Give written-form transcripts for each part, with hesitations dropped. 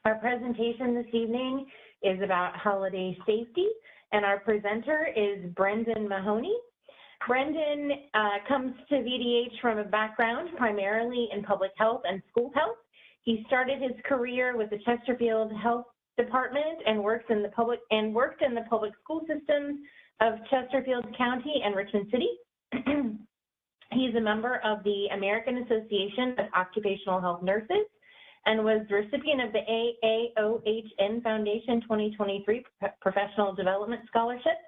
Our presentation this evening is about holiday safety, and our presenter is Brendan Mahoney. Brendan comes to VDH from a background primarily in public health and school health. He started his career with the Chesterfield Health Department and worked in the public school systems of Chesterfield County and Richmond City. He's a member of the American Association of Occupational Health Nurses and was the recipient of the AAOHN Foundation 2023 Professional Development Scholarship.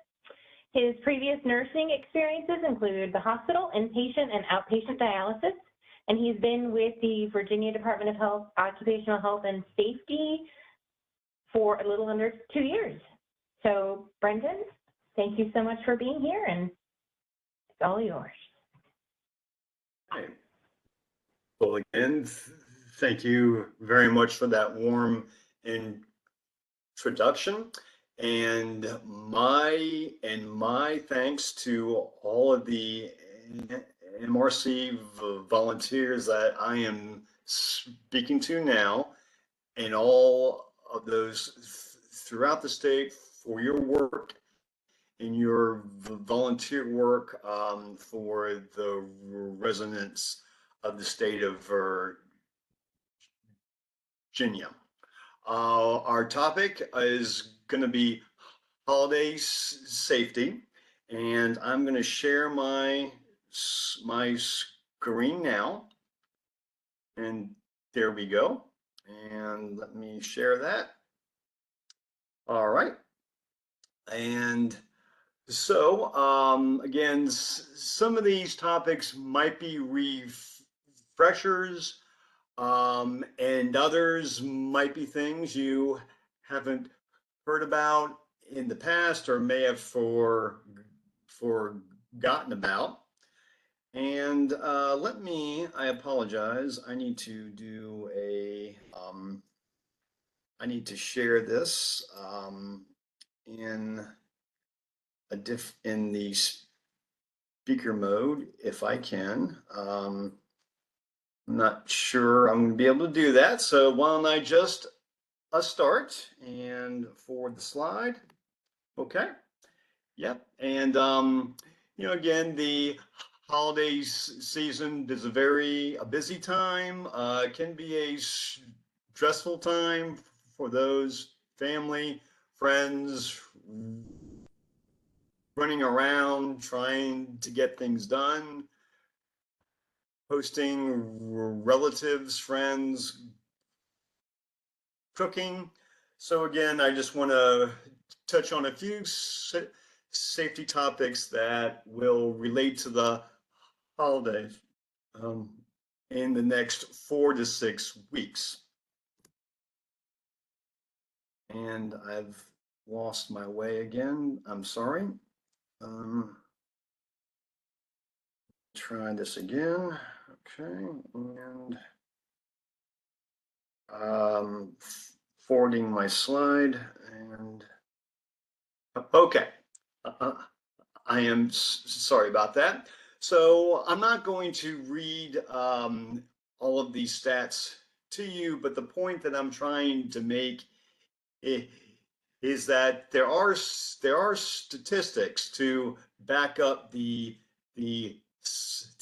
His previous nursing experiences include the hospital, inpatient, and outpatient dialysis, and he's been with the Virginia Department of Health, Occupational Health and Safety for a little under 2 years. So, Brendan, thank you so much for being here, and it's all yours. Hi. Well, again, thank you very much for that warm introduction. And my thanks to all of the MRC volunteers that I am speaking to now, and all of those throughout the state for your work and your volunteer work for the residents of the state of Virginia. Our topic is going to be holiday safety, and I'm going to share my screen now, and there we go. And let me share that. All right. And so again, some of these topics might be refreshers, and others might be things you haven't heard about in the past or may have forgotten about. And I apologize, I need to do I need to share this in the speaker mode if I can. I'm not sure I'm going to be able to do that, so why don't I just start and forward the slide. Okay. Yep. And again, the holiday season is a busy time. It can be a stressful time for those family, friends, running around trying to get things done, hosting relatives, friends, cooking. So again, I just want to touch on a few safety topics that will relate to the holidays in the next 4 to 6 weeks. And I've lost my way again. I'm sorry. Try this again. Okay, and forwarding my slide, and okay. I am sorry about that. So I'm not going to read all of these stats to you, but the point that I'm trying to make is that there are statistics to back up the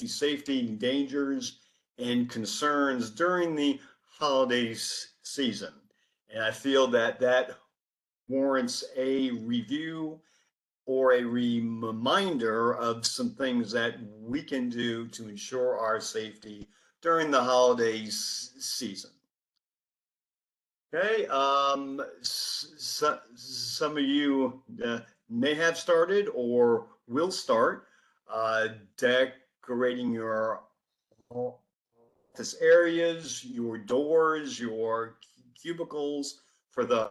safety dangers and concerns during the holiday season. And I feel that that warrants a review or a reminder of some things that we can do to ensure our safety during the holiday season. Okay, some of you may have started or will start decorating your office areas, your doors, your cubicles for the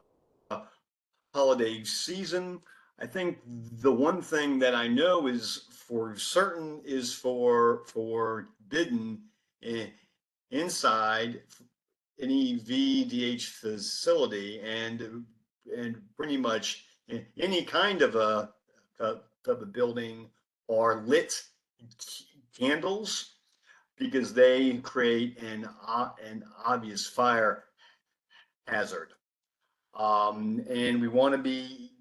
holiday season. I think the one thing that I know is for certain is forbidden inside any VDH facility, and pretty much any kind of a building are lit candles, because they create an obvious fire hazard. And we want to be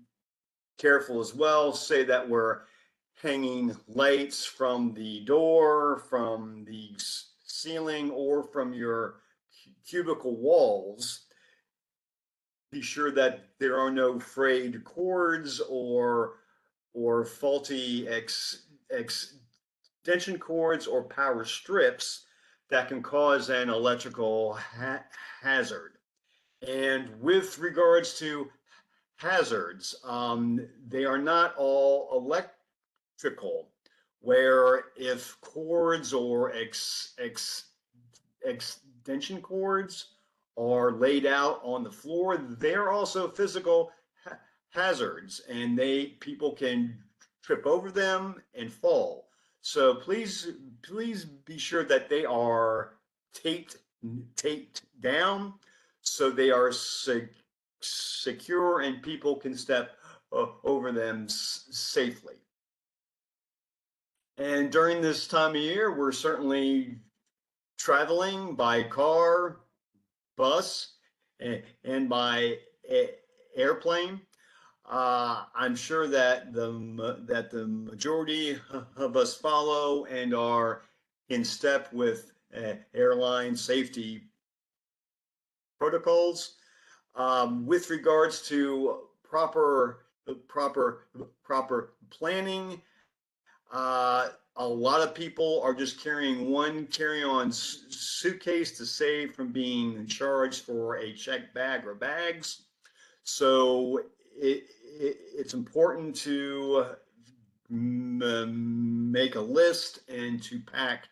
careful as well. Say that we're hanging lights from the door, from the ceiling, or from your cubicle walls. Be sure that there are no frayed cords or faulty extension cords or power strips that can cause an electrical hazard. And with regards to hazards, they are not all electrical, where if cords or extension cords are laid out on the floor, they're also physical hazards, and people can trip over them and fall. So please be sure that they are taped down so they are secure and people can step over them safely. And during this time of year, we're certainly traveling by car, bus, and by airplane. I'm sure that the majority of us follow and are in step with airline safety protocols. With regards to proper planning, a lot of people are just carrying one carry-on suitcase to save from being charged for a checked bag or bags. So it's important to make a list and to pack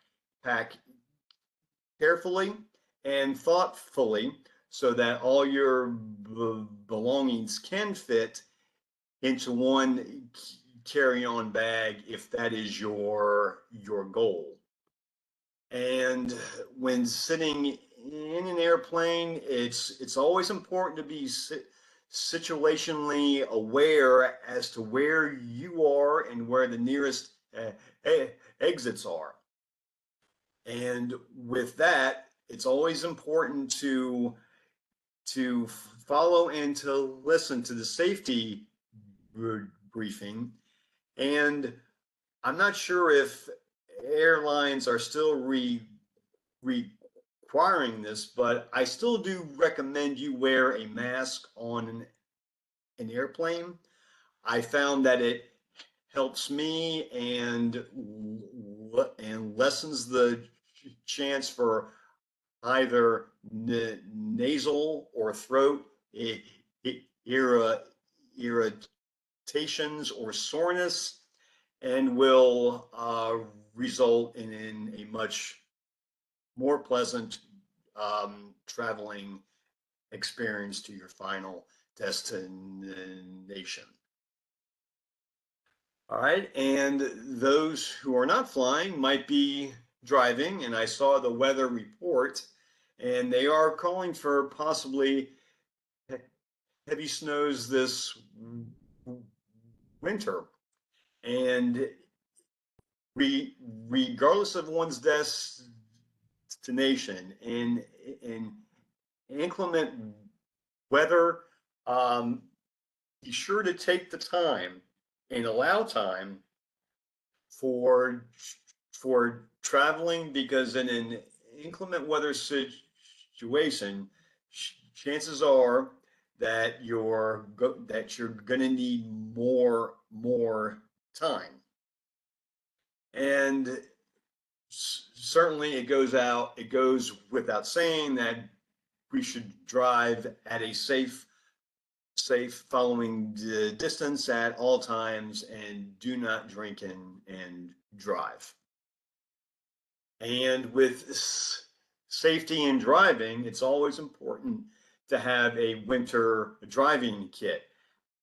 carefully and thoughtfully so that all your belongings can fit into one carry-on bag if that is your goal. And when sitting in an airplane, it's always important to be situationally aware as to where you are and where the nearest exits are. And with that, it's always important to follow and to listen to the safety briefing. And I'm not sure if airlines are still requiring this, but I still do recommend you wear a mask on an airplane. I found that it helps me and lessens the chance for either nasal or throat irritations or soreness, and will result in a much more pleasant traveling experience to your final destination. All right, and those who are not flying might be driving, and I saw the weather report, and they are calling for possibly heavy snows this winter. And regardless of one's destination, in inclement weather, be sure to take the time and allow time for traveling, because in an inclement weather situation, chances are that you're going to need more time. And certainly it goes without saying that we should drive at a safe following the distance at all times, and do not drink and drive. And with safety in driving, it's always important to have a winter driving kit.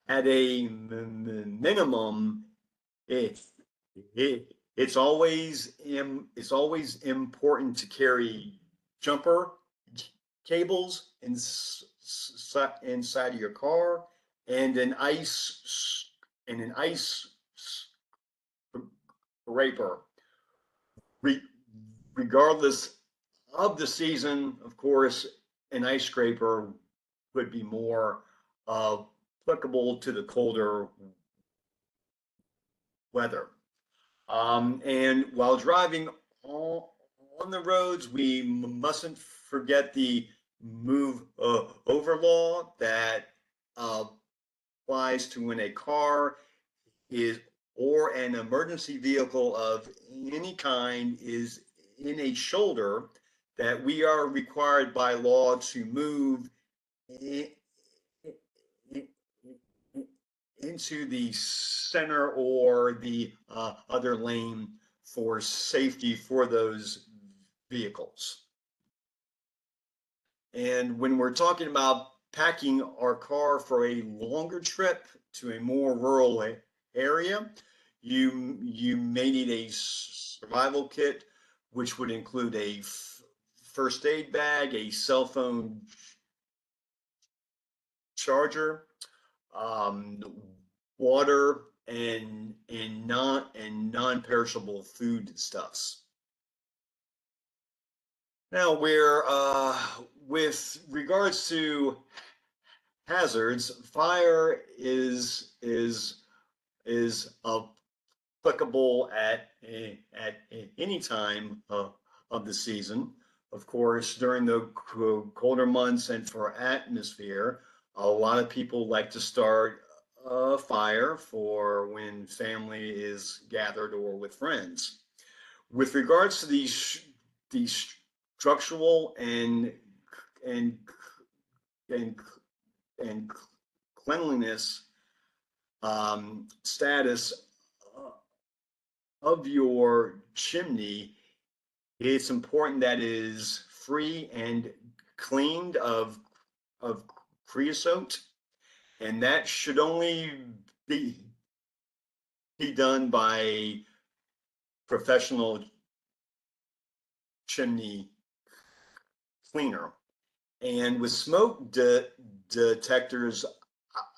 At a minimum, it's always important to carry jumper cables inside of your car, and an ice scraper. Regardless of the season, of course, an ice scraper would be more applicable to the colder weather. And while driving on the roads, we mustn't forget the move over law that applies to when a car is or an emergency vehicle of any kind is in a shoulder that we are required by law to move into the center or the other lane for safety for those vehicles. And when we're talking about packing our car for a longer trip to a more rural area, you may need a survival kit, which would include a first aid bag, a cell phone charger, water, and non-perishable foodstuffs. Now, with regards to hazards, fire is applicable at any time of the season. Of course, during the colder months and for atmosphere, a lot of people like to start a fire for when family is gathered or with friends. With regards to these structural and and and cleanliness status of your chimney, it's important that it is free and cleaned of creosote, and that should only be done by a professional chimney cleaner. And with smoke detectors,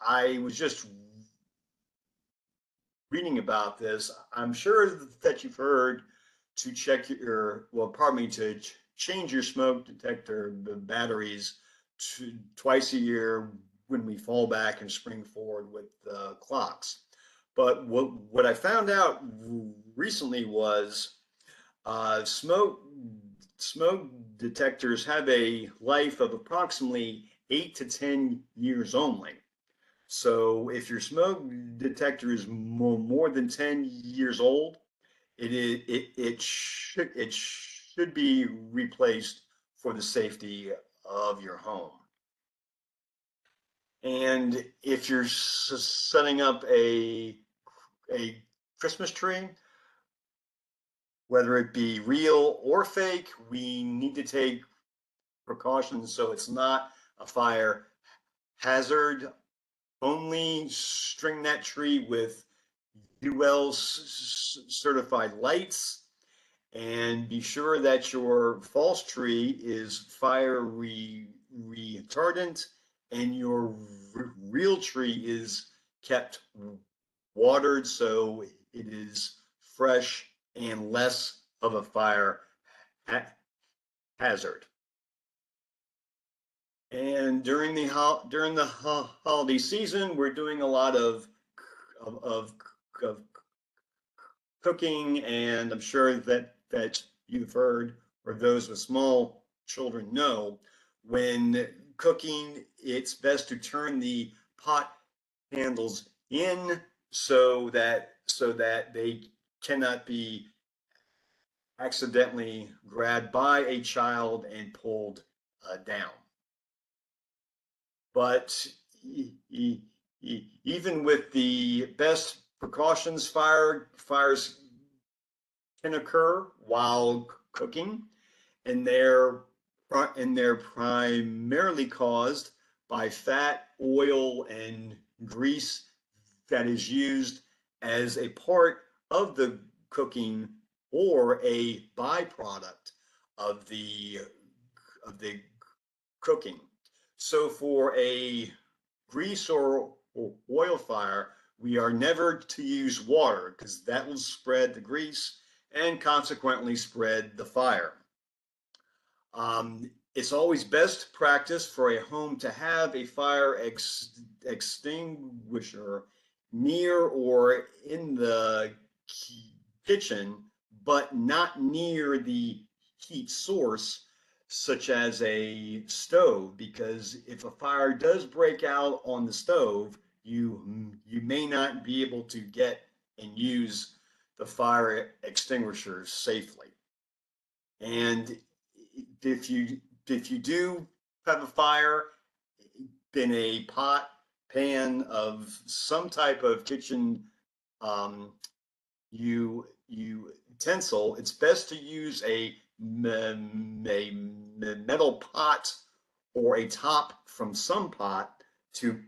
I was just reading about this. I'm sure that you've heard to check to change your smoke detector batteries twice a year when we fall back and spring forward with clocks. But what I found out recently was smoke detectors have a life of approximately 8 to 10 years only. So if your smoke detector is more than 10 years old, it should be replaced for the safety of your home. And if you're setting up a Christmas tree, whether it be real or fake, we need to take precautions so it's not a fire hazard. Only string that tree with UL certified lights, and be sure that your false tree is fire retardant and your real tree is kept watered so it is fresh and less of a fire hazard. And during the holiday season, we're doing a lot of cooking, and I'm sure that you've heard, or those with small children know, when cooking, it's best to turn the pot handles in so that they cannot be accidentally grabbed by a child and pulled down. But even with the best precautions, fires can occur while cooking, and they're primarily caused by fat, oil, and grease that is used as a part of the cooking or a byproduct of the cooking. So for a grease or oil fire, we are never to use water because that will spread the grease and consequently spread the fire. it's always best practice for a home to have a fire extinguisher near or in the kitchen, but not near the heat source, such as a stove, because if a fire does break out on the stove, you may not be able to get and use the fire extinguisher safely. And if you if you do have a fire in a pot, pan of some type of kitchen utensil, it's best to use a metal pot or a top from some pot to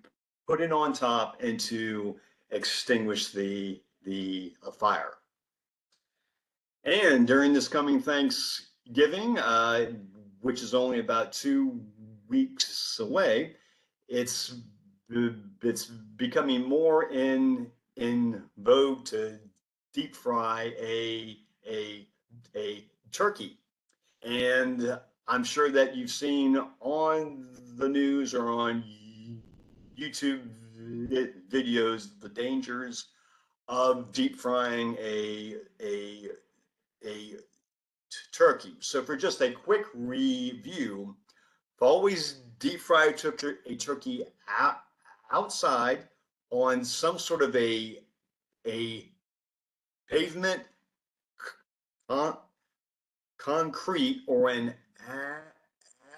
put it on top and to extinguish the fire. And during this coming Thanksgiving, which is only about 2 weeks away, it's it's becoming more in vogue to deep fry a turkey. And I'm sure that you've seen on the news or on YouTube videos the dangers of deep frying a turkey. So for just a quick review, always deep fry a turkey outside on some sort of a pavement, concrete, or an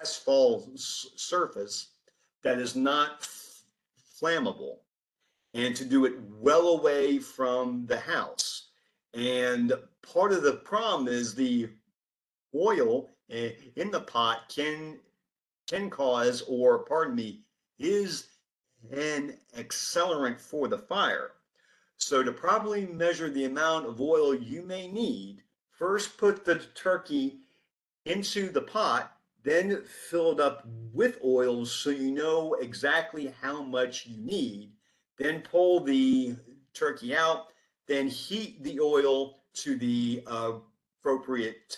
asphalt surface that is not flammable, and to do it well away from the house. And part of the problem is the oil in the pot can cause, or pardon me, is an accelerant for the fire. So to properly measure the amount of oil you may need, first put the turkey into the pot, then fill it up with oil so you know exactly how much you need. Then pull the turkey out, then heat the oil to the appropriate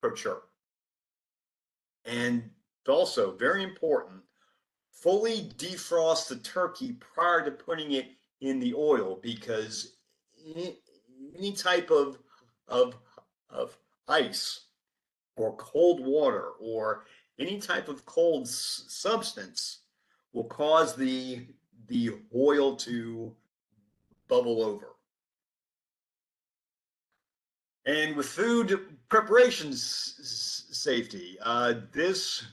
temperature. And also, very important, fully defrost the turkey prior to putting it in the oil, because any type of ice or cold water or any type of cold substance will cause the oil to bubble over. And with food preparation safety, this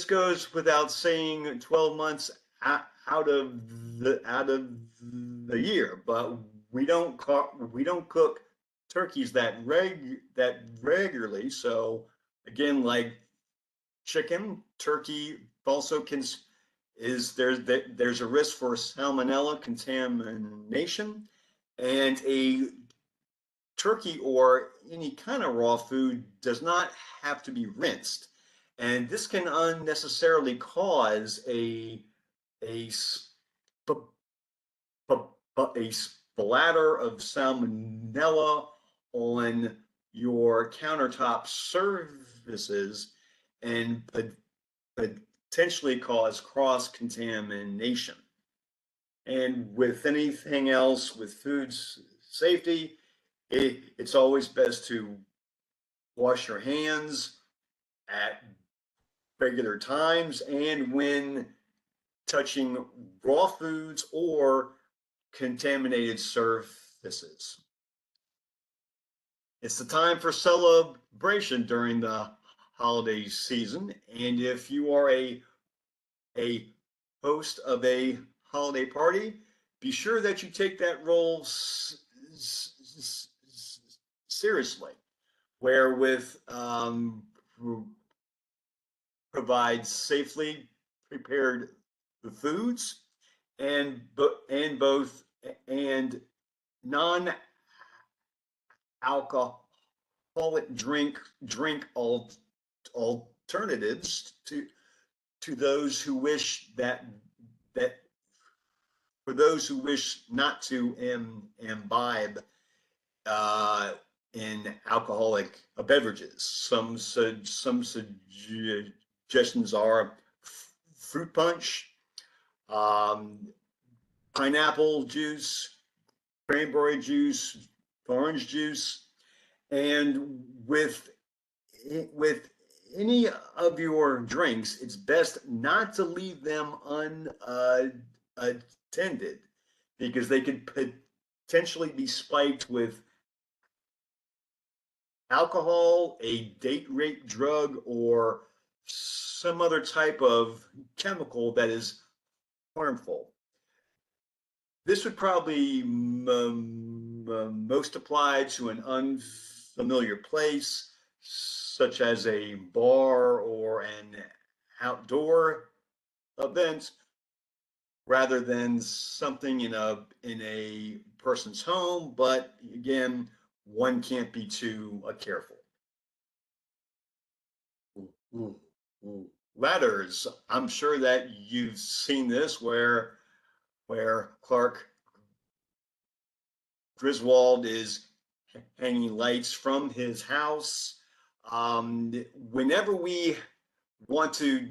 goes without saying. 12 months out of the year, but we don't cook turkeys that regularly. So again, like chicken, turkey also there's a risk for salmonella contamination, and a turkey or any kind of raw food does not have to be rinsed. And this can unnecessarily cause a splatter of salmonella on your countertop surfaces and potentially cause cross contamination. And with anything else with food safety, it's always best to wash your hands at regular times and when touching raw foods or contaminated surfaces. It's the time for celebration during the holiday season, and if you are a host of a holiday party, be sure that you take that role seriously, wherewith provide safely prepared foods and both and non-alcoholic drink alternatives to those who wish that for those who wish not to imbibe in alcoholic beverages. Some suggestions are fruit punch, um, pineapple juice, cranberry juice, orange juice, and with any of your drinks, it's best not to leave them unattended because they could potentially be spiked with alcohol, a date rape drug, or some other type of chemical that is harmful. This would probably most apply to an unfamiliar place, such as a bar or an outdoor event, rather than something in a person's home. But again, one can't be too careful. Ooh, ooh. Ladders. I'm sure that you've seen this where Clark Griswold is hanging lights from his house. Whenever we want to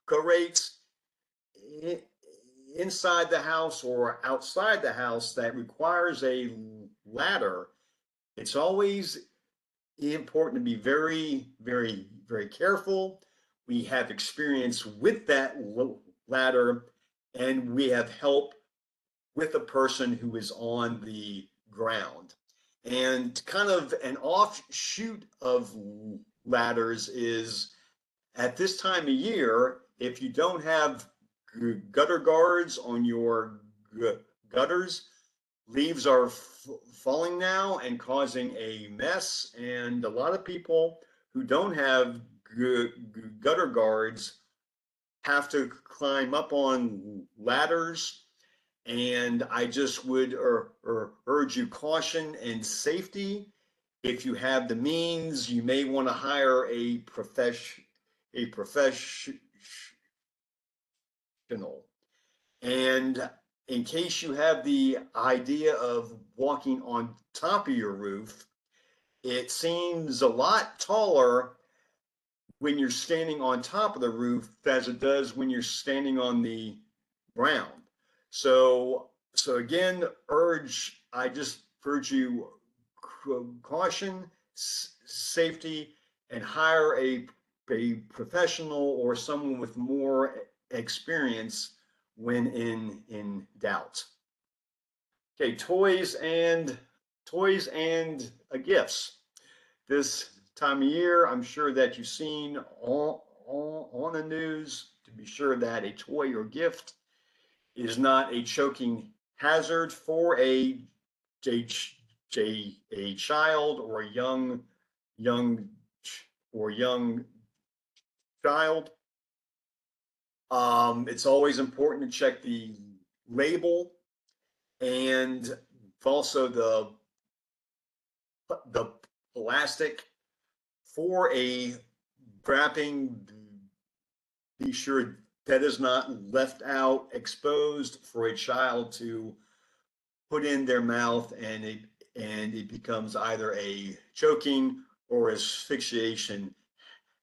decorate inside the house or outside the house that requires a ladder, it's always important to be very, very, very careful. We have experience with that ladder, and we have help with a person who is on the ground. And kind of an offshoot of ladders is at this time of year, if you don't have gutter guards on your gutters, leaves are falling now and causing a mess. And a lot of people who don't have gutter guards have to climb up on ladders, and I just would urge you caution and safety. If you have the means, you may want to hire a professional. And in case you have the idea of walking on top of your roof, it seems a lot taller when you're standing on top of the roof as it does when you're standing on the ground. So again, I just urge you caution, safety, and hire a professional or someone with more experience when in doubt. Okay, toys and gifts. This time of year, I'm sure that you've seen on the news to be sure that a toy or gift is not a choking hazard for a child or a young child. It's always important to check the label and also the plastic for a wrapping. Be sure that is not left out exposed for a child to put in their mouth, and it becomes either a choking or asphyxiation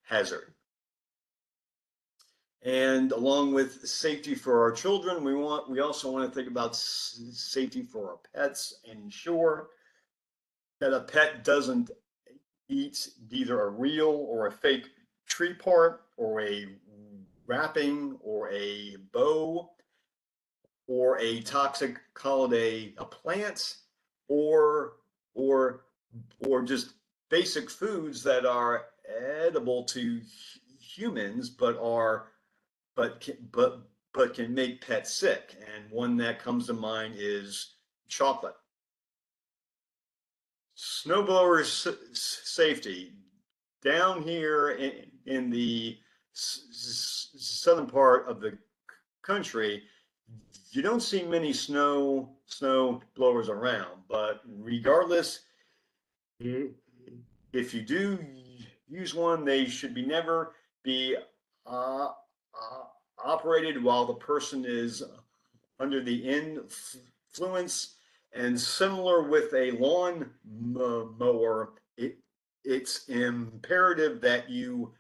hazard. And along with safety for our children, we also want to think about safety for our pets and ensure that a pet doesn't eat either a real or a fake tree part or a wrapping or a bow or a toxic holiday plant or or just basic foods that are edible to humans but can make pets sick. And one that comes to mind is chocolate. Snowblower safety. Down here in the southern part of the country, you don't see many snow blowers around. But regardless, if you do use one, they should be never be uh, operated while the person is under the influence. And similar with a lawn mower, it's imperative that you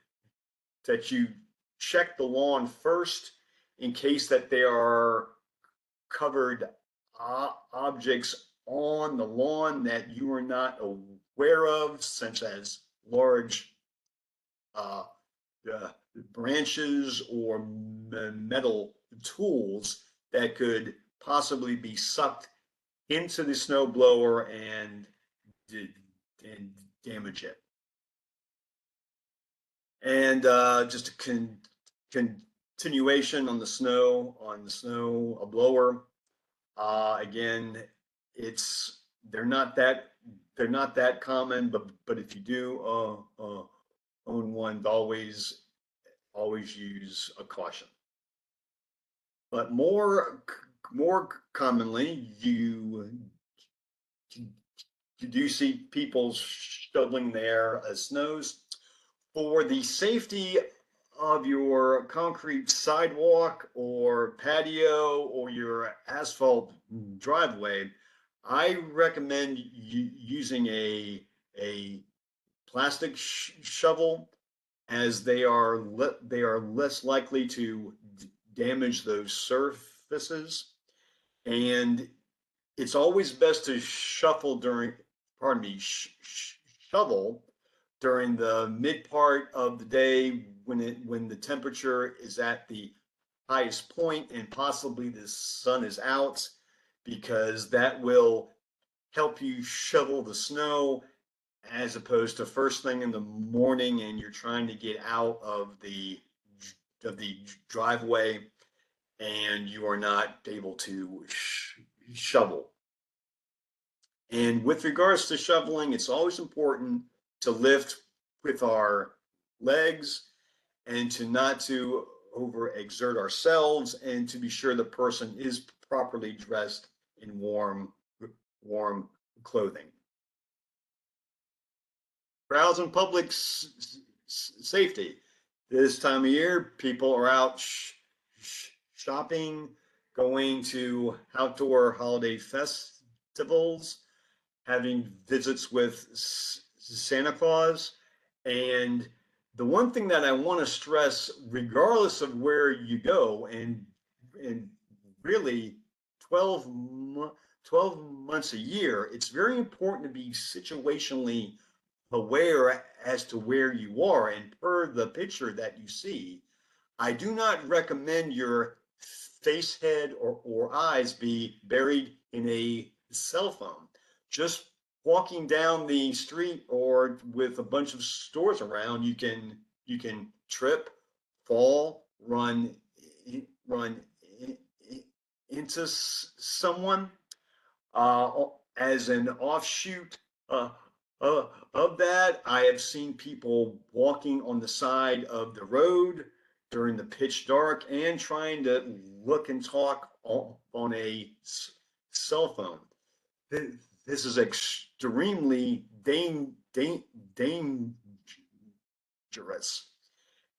check the lawn first in case that there are covered objects on the lawn that you are not aware of, such as large uh, branches or metal tools that could possibly be sucked into the snow blower and damage it. And just a continuation on the snow a blower. Again, they're not that common, but if you do own one, always use a caution. But more commonly, you do see people shoveling their snows for the safety of your concrete sidewalk or patio or your asphalt driveway. I recommend using a plastic shovel, as they are less likely to damage those surfaces. And it's always best to shovel shovel during the mid part of the day when the temperature is at the highest point and possibly the sun is out, because that will help you shovel the snow, as opposed to first thing in the morning and you're trying to get out of the driveway and you are not able to shovel. And with regards to shoveling, it's always important to lift with our legs and to not to overexert ourselves, and to be sure the person is properly dressed in warm clothing. Crowds and public safety. This time of year, people are out shopping, going to outdoor holiday festivals, having visits with Santa Claus. And the one thing that I want to stress, regardless of where you go, and really 12 months a year, it's very important to be situationally aware as to where you are. And per the picture that you see, I do not recommend your face, head, or eyes be buried in a cell phone. Just walking down the street or with a bunch of stores around, you can trip, fall, run into someone. As an offshoot of that, I have seen people walking on the side of the road during the pitch dark and trying to look and talk on a cell phone. This is extremely dangerous.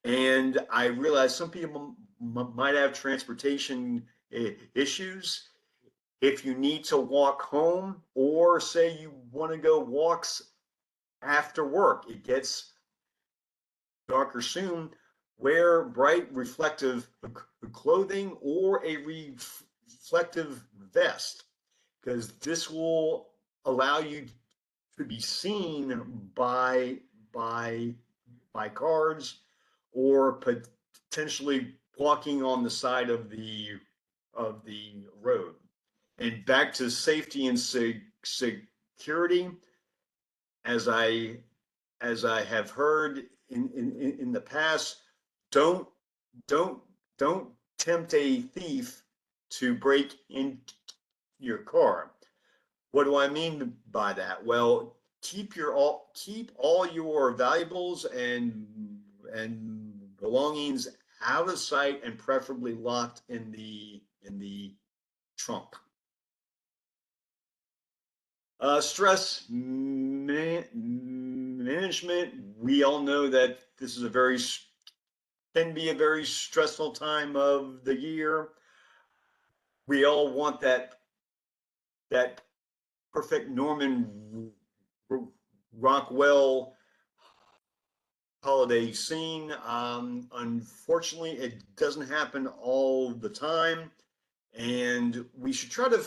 And I realize some people might have transportation issues. If you need to walk home, or say you want to go walks after work, it gets darker soon, wear bright reflective clothing or a reflective vest, because this will allow you to be seen by cars, or potentially walking on the side of the road. And back to safety and security, as I have heard in the past, don't tempt a thief to break into your car. What do I mean by that? Well, keep all your valuables and belongings out of sight, and preferably locked in the trunk. Stress management. We all know that this is can be a very stressful time of the year. We all want that perfect Norman Rockwell holiday scene. Unfortunately, it doesn't happen all the time, and we should try to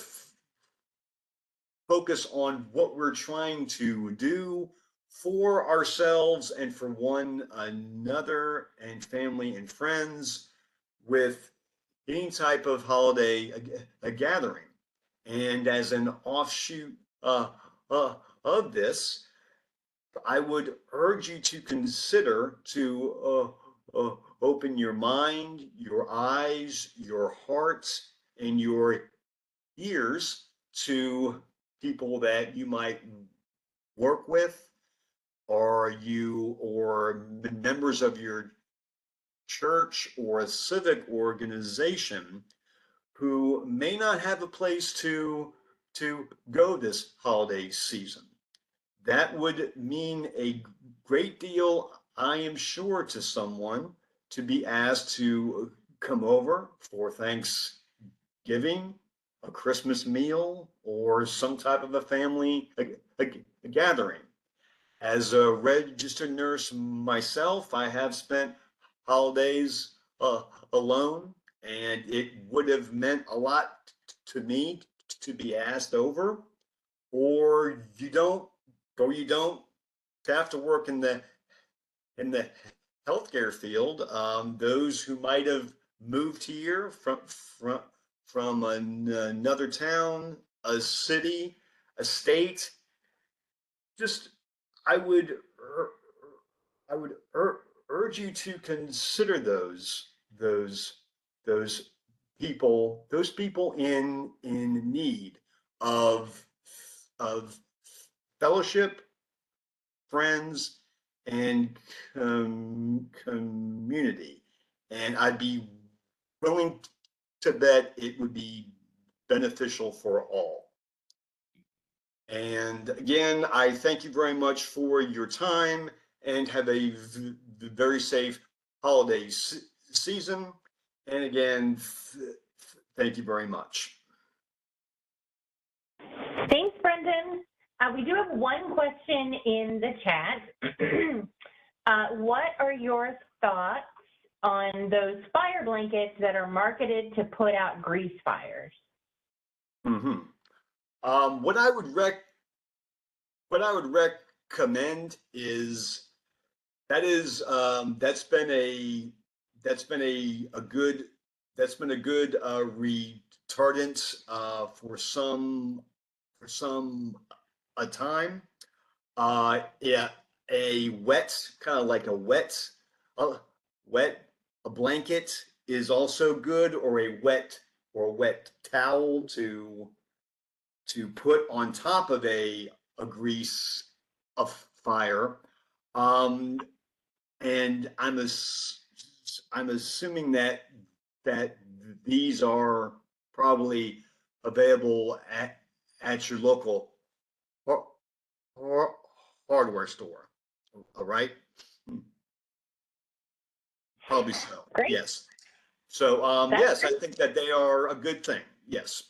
focus on what we're trying to do for ourselves and for one another and family and friends with any type of holiday a gathering. And as an offshoot of this, I would urge you to consider to open your mind, your eyes, your heart, and your ears to people that you might work with, or members of your church or a civic organization who may not have a place to go this holiday season. That would mean a great deal, I am sure, to someone to be asked to come over for Thanksgiving, a Christmas meal, or some type of a family gathering. As a registered nurse myself, I have spent holidays alone, and it would have meant a lot to me to be asked over, or you don't have to work in the healthcare field. Those who might have moved here from another town, a city, a state, just I would I would urge you to consider those those those people in need of of fellowship, friends, and community. And I'd be willing to bet it would be beneficial for all. And again, I thank you very much for your time and have a very safe holiday season. And again, thank you very much. Thanks, Brendan. We do have one question in the chat. What are your thoughts on those fire blankets that are marketed to put out grease fires? Mm-hmm. What I would recommend is that's been a good retardant for some a time. Yeah, a wet kind of like a wet a blanket is also good, or a wet towel to put on top of a grease of fire. Um, and I'm assuming that these are probably available at your local hardware store. All right. Probably so. Great. Yes. So That's yes, I great. think that they are a good thing. Yes.